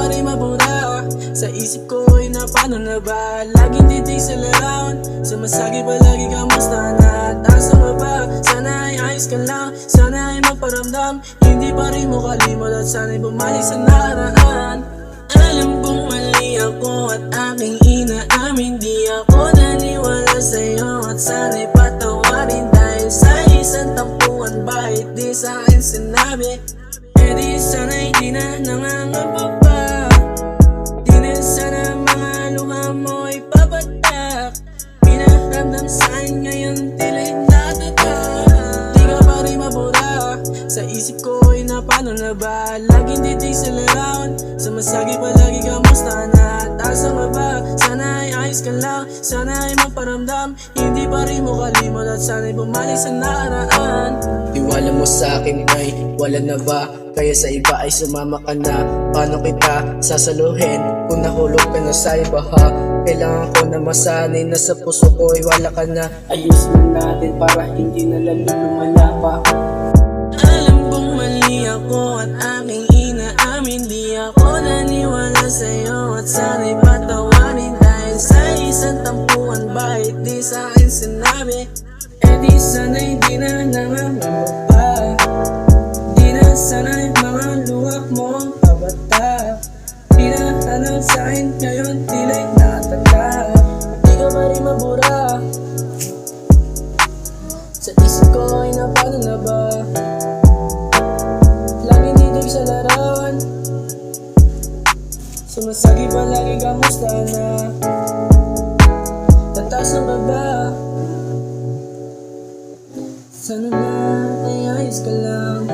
pa rin mabura. Sa isip ko ay na paano na ba? Laging titig sa larawan, sumasagi palagi kamusta na? Asa nga ba? Sana ay ayos ka lang, sana ay magparamdam. Hindi pa rin mo kalimot at sana'y bumalik sa nakaraan. Alam kong mali ako at aking inaamin, di ako naniwala sa'yo at sana'y patawarin. Dahil sa isang tampuan, bakit di sa'kin sinabi? Eh di sana'y di na nangangapa pa. Di na sana mga luha mo ay papatak. Pinaramdam sa'kin ngayon tila'y natatak. Di ka pa rin mabura, sa isip ko ay na paano na ba? Laging titig sa larawan, sumasagi palagi kamusta na? Asa nga ba? Sana ay ayos ka lang, sana ay magparamdam. Hindi pa rin mo kalimot at sana'y bumalik sa nakaraan. Tiwala mo sa akin ay wala na ba? Kaya sa iba ay sumama ka na. Paano kita sasaluhin kung nahulog ka na sa iba ha? Kailangan ko na masanay na sa puso ko ay wala ka na. Ayusin natin para hindi na lalo lumala pa. Alam kong mali ako at aking inaamin, di ako naniwala sa'yo at sana'y patawarin. Dahil sa isang tampuan, bakit di sa'kin sinabi? Eh di sana'y di na nangangamba pa. Di na sana'y mga luha mong kabata. Pinahanap sa'kin ngayon tila'y natanda. Di ka pa rin mabura, sa isip ko ay na paano na ba? Laging titig sa larawan, sumasagi palagi kamusta na? Tatas ng baba, sana na ay ayos ka lang.